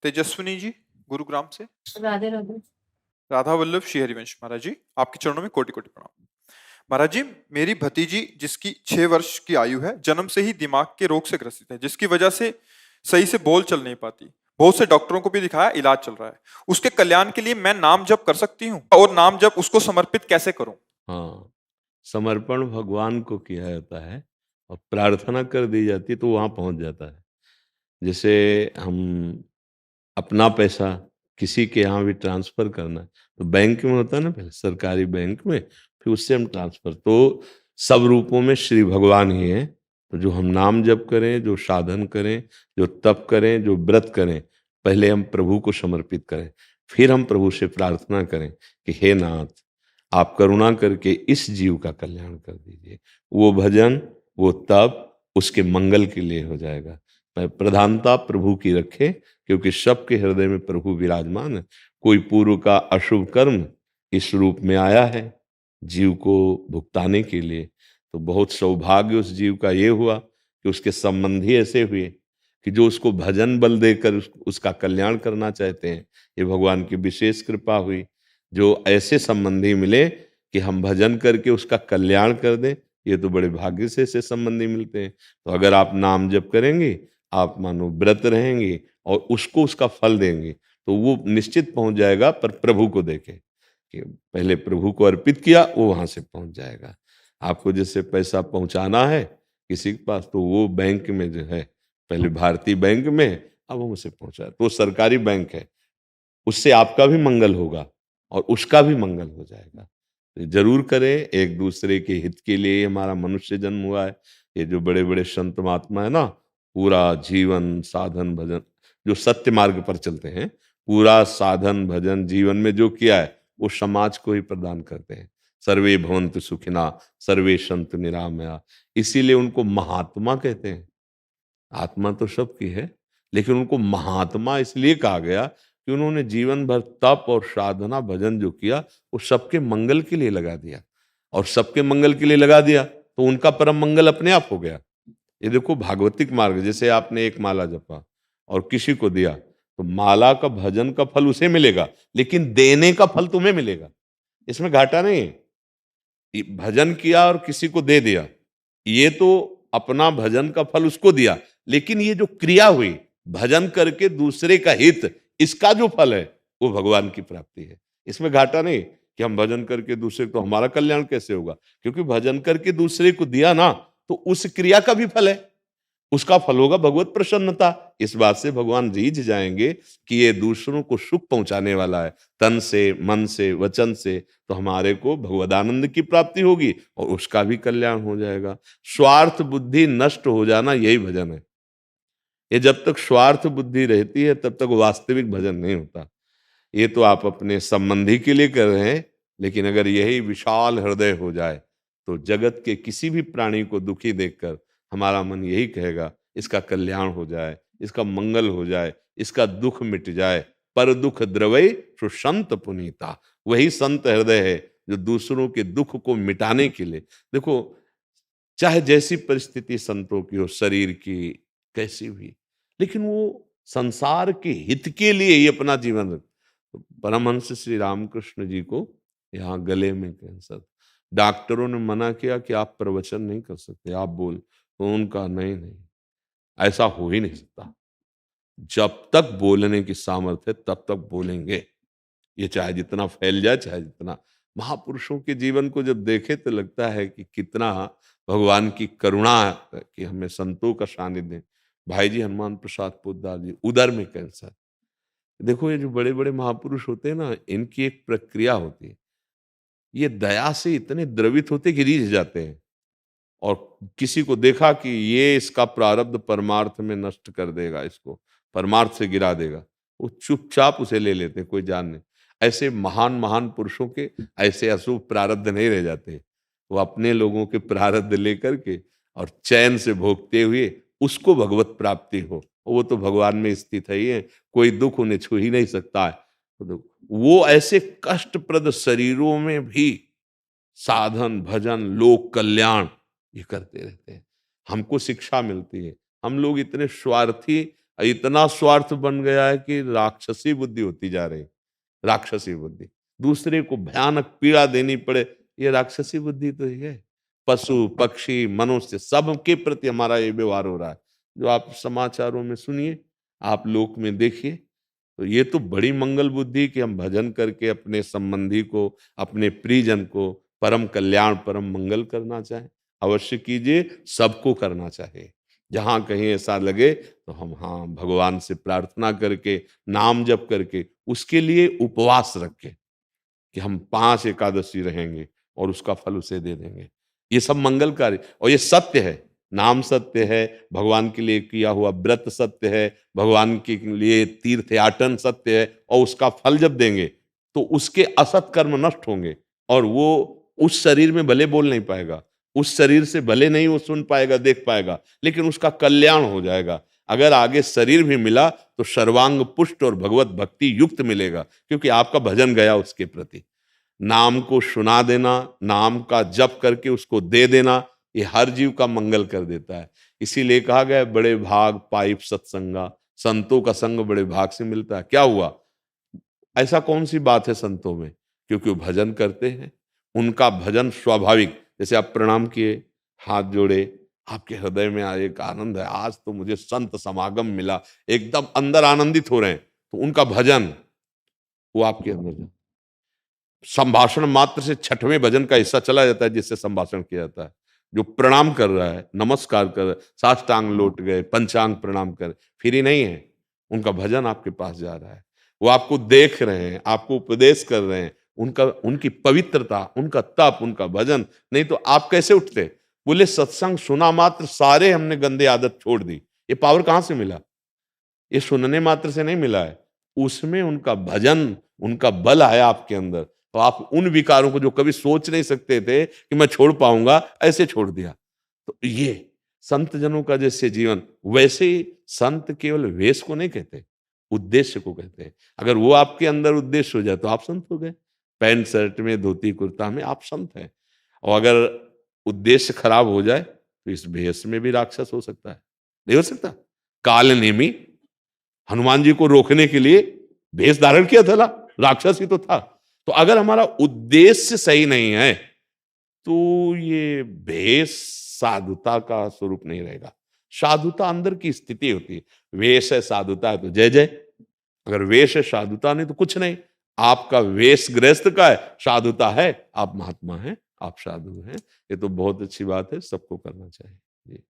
तेजस्विनी जी, गुरुग्राम से। राधे राधे। राधा वल्लभ श्री हरिवंश महाराज जी, आपके चरणों में कोटि कोटि प्रणाम। महाराज जी, मेरी भतीजी जिसकी 6 वर्ष की आयु है, जन्म से ही दिमाग के रोग से ग्रसित है, जिसकी वजह से सही से बोल चल नहीं पाती। बहुत से डॉक्टरों को भी दिखाया, इलाज चल रहा है। उसके कल्याण के लिए मैं नाम जप कर सकती हूँ, और नाम जप उसको समर्पित कैसे करूं? हाँ, समर्पण भगवान को किया जाता है और प्रार्थना कर दी जाती है तो वहाँ पहुँच जाता है। जैसे हम अपना पैसा किसी के यहाँ भी ट्रांसफर करना है तो बैंक में होता है ना, पहले सरकारी बैंक में, फिर उससे हम ट्रांसफर, तो सब रूपों में श्री भगवान ही है। तो जो हम नाम जप करें, जो साधन करें, जो तप करें, जो व्रत करें, पहले हम प्रभु को समर्पित करें, फिर हम प्रभु से प्रार्थना करें कि हे नाथ, आप करुणा करके इस जीव का कल्याण कर दीजिए। वो भजन, वो तप उसके मंगल के लिए हो जाएगा। प्रधानता प्रभु की रखे, क्योंकि सबके हृदय में प्रभु विराजमान है। कोई पूर्व का अशुभ कर्म इस रूप में आया है जीव को भुगताने के लिए, तो बहुत सौभाग्य उस जीव का ये हुआ कि उसके संबंधी ऐसे हुए कि जो उसको भजन बल देकर उसका कल्याण करना चाहते हैं। ये भगवान की विशेष कृपा हुई, जो ऐसे संबंधी मिले कि हम भजन करके उसका कल्याण कर दें। ये तो बड़े भाग्य से ऐसे संबंधी मिलते हैं। तो अगर आप नाम जप करेंगे, आप मानो व्रत रहेंगे और उसको उसका फल देंगे, तो वो निश्चित पहुंच जाएगा। पर प्रभु को देखे कि पहले प्रभु को अर्पित किया, वो वहां से पहुंच जाएगा। आपको जैसे पैसा पहुंचाना है किसी के पास, तो वो बैंक में जो है, पहले भारतीय बैंक में, अब हम उसे पहुंचा, तो वो सरकारी बैंक है, उससे आपका भी मंगल होगा और उसका भी मंगल हो जाएगा। तो जरूर करें, एक दूसरे के हित के लिए हमारा मनुष्य जन्म हुआ है। ये जो बड़े बड़े संत महात्मा है ना, पूरा जीवन साधन भजन, जो सत्य मार्ग पर चलते हैं, पूरा साधन भजन जीवन में जो किया है वो समाज को ही प्रदान करते हैं। सर्वे भवन्तु सुखिना, सर्वे सन्तु निरामया, इसीलिए उनको महात्मा कहते हैं। आत्मा तो सबकी है, लेकिन उनको महात्मा इसलिए कहा गया कि उन्होंने जीवन भर तप और साधना भजन जो किया, वो सबके मंगल के लिए लगा दिया, और सबके मंगल के लिए लगा दिया तो उनका परम मंगल अपने आप हो गया। ये देखो भागवतिक मार्ग, जैसे आपने एक माला जपा और किसी को दिया, तो माला का भजन का फल उसे मिलेगा, लेकिन देने का फल तुम्हें मिलेगा। इसमें घाटा नहीं है। भजन किया और किसी को दे दिया, ये तो अपना भजन का फल उसको दिया, लेकिन ये जो क्रिया हुई भजन करके दूसरे का हित, इसका जो फल है वो भगवान की प्राप्ति है। इसमें घाटा नहीं कि हम भजन करके दूसरे को, हमारा कल्याण कैसे होगा, क्योंकि भजन करके दूसरे को दिया ना, तो उस क्रिया का भी फल है, उसका फल होगा भगवत प्रसन्नता। इस बात से भगवान रीझ जाएंगे कि ये दूसरों को सुख पहुंचाने वाला है, तन से, मन से, वचन से, तो हमारे को भगवदानंद की प्राप्ति होगी और उसका भी कल्याण हो जाएगा। स्वार्थ बुद्धि नष्ट हो जाना, यही भजन है। ये जब तक स्वार्थ बुद्धि रहती है तब तक वास्तविक भजन नहीं होता। ये तो आप अपने संबंधी के लिए कर रहे हैं, लेकिन अगर यही विशाल हृदय हो जाए तो जगत के किसी भी प्राणी को दुखी देखकर हमारा मन यही कहेगा इसका कल्याण हो जाए, इसका मंगल हो जाए, इसका दुख मिट जाए। पर दुख द्रवै सो संत पुनीता, वही संत हृदय है जो दूसरों के दुख को मिटाने के लिए, देखो चाहे जैसी परिस्थिति संतों की हो, शरीर की कैसी भी, लेकिन वो संसार के हित के लिए ही अपना जीवन तो परमहंस श्री रामकृष्ण जी को यहाँ गले में कैंसर, डॉक्टरों ने मना किया कि आप प्रवचन नहीं कर सकते, आप बोल, तो उनका नहीं नहीं, ऐसा हो ही नहीं सकता। जब तक बोलने की सामर्थ्य है तब तक बोलेंगे, ये चाहे जितना फैल जाए, चाहे जितना। महापुरुषों के जीवन को जब देखे तो लगता है कि कितना भगवान की करुणा है कि हमें संतों का सानिध्य। भाई जी हनुमान प्रसाद पोद्दार जी, उदर में कैंसर। देखो ये जो बड़े बड़े महापुरुष होते हैं ना, इनकी एक प्रक्रिया होती है, ये दया से इतने द्रवित होते कि रीझ जाते हैं, और किसी को देखा कि ये इसका प्रारब्ध परमार्थ में नष्ट कर देगा, इसको परमार्थ से गिरा देगा, वो चुपचाप उसे ले लेते हैं, कोई जान नहीं। ऐसे महान महान पुरुषों के ऐसे अशुभ प्रारब्ध नहीं रह जाते, वो अपने लोगों के प्रारब्ध लेकर के और चैन से भोगते हुए उसको भगवत प्राप्ति हो, वो तो भगवान में स्थित है ही है, कोई दुख उन्हें छू ही नहीं सकता है। तो वो ऐसे कष्टप्रद शरीरों में भी साधन भजन लोक कल्याण ये करते रहते हैं। हमको शिक्षा मिलती है। हम लोग इतने स्वार्थी इतना स्वार्थ बन गया है कि राक्षसी बुद्धि होती जा रही, राक्षसी बुद्धि। दूसरे को भयानक पीड़ा देनी पड़े, ये राक्षसी बुद्धि तो ही है। पशु, पक्षी, मनुष्य सबके प्रति हमारा ये व्यवहार हो रहा है। जो आप समाचारों में सुनिए, आप लोक में देखिए, तो ये तो बड़ी मंगल बुद्धि कि हम भजन करके अपने संबंधी को, अपने प्रियजन को परम कल्याण, परम मंगल करना चाहें। अवश्य कीजिए, सबको करना चाहिए। जहाँ कहीं ऐसा लगे तो हम हाँ भगवान से प्रार्थना करके, नाम जप करके, उसके लिए उपवास रख के कि हम 5 एकादशी रहेंगे और उसका फल उसे दे देंगे। ये सब मंगल कार्य और ये सत्य है। नाम सत्य है, भगवान के लिए किया हुआ व्रत सत्य है, भगवान के लिए तीर्थयाटन सत्य है और उसका फल जब देंगे, तो उसके असत कर्म नष्ट होंगे और वो उस शरीर में भले बोल नहीं पाएगा, उस शरीर से भले नहीं वो सुन पाएगा, देख पाएगा, लेकिन उसका कल्याण हो जाएगा। अगर आगे शरीर भी मिला तो सर्वांग पुष्ट और भगवत भक्ति युक्त मिलेगा, क्योंकि आपका भजन गया उसके प्रति। नाम को सुना देना, नाम का जप करके उसको दे देना, ये हर जीव का मंगल कर देता है। इसीलिए कहा गया है, बड़े भाग पाइप सत्संगा, संतों का संग बड़े भाग से मिलता है। क्या हुआ? ऐसा कौन सी बात है संतों में? क्योंकि वो भजन करते हैं, उनका भजन स्वाभाविक। जैसे आप प्रणाम किए, हाथ जोड़े, आपके हृदय में एक आनंद है, आज तो मुझे संत समागम मिला, एकदम अंदर आनंदित हो रहे हैं, तो उनका भजन वो आपके अंदर जाता है। संभाषण मात्र से छठवें भजन का हिस्सा चला जाता है, जिससे संभाषण किया जाता है। जो प्रणाम कर रहा है, नमस्कार कर रहा है, साष्टांग लौट गए, पंचांग प्रणाम कर, फिर ही नहीं है, उनका भजन आपके पास जा रहा है। वो आपको देख रहे हैं, आपको उपदेश कर रहे हैं, उनका उनकी पवित्रता, उनका तप, उनका भजन, नहीं तो आप कैसे उठते? बोले सत्संग सुना मात्र सारे हमने गंदे आदत छोड़ दी। ये पावर कहाँ से मिला? ये सुनने मात्र से नहीं मिला है, उसमें उनका भजन, उनका बल आया आपके अंदर, तो आप उन विकारों को जो कभी सोच नहीं सकते थे कि मैं छोड़ पाऊंगा, ऐसे छोड़ दिया। तो ये संत जनों का जैसे जीवन, वैसे ही संत केवल वेश को नहीं कहते, उद्देश्य को कहते हैं। अगर वो आपके अंदर उद्देश्य हो जाए तो आप संत हो गए। पैंट शर्ट में, धोती कुर्ता में आप संत हैं। और अगर उद्देश्य खराब हो जाए तो इस भेष में भी राक्षस हो सकता है, नहीं हो सकता? काल नेमी हनुमान जी को रोकने के लिए भेष धारण किया था ना, राक्षस ही तो था। तो अगर हमारा उद्देश्य सही नहीं है तो ये भेष साधुता का स्वरूप नहीं रहेगा। साधुता अंदर की स्थिति होती है। वेश है, साधुता है तो जय जय। अगर वेश है, साधुता नहीं तो कुछ नहीं। आपका वेश गृहस्थ का है, साधुता है, आप महात्मा हैं, आप साधु हैं। ये तो बहुत अच्छी बात है, सबको करना चाहिए। जी।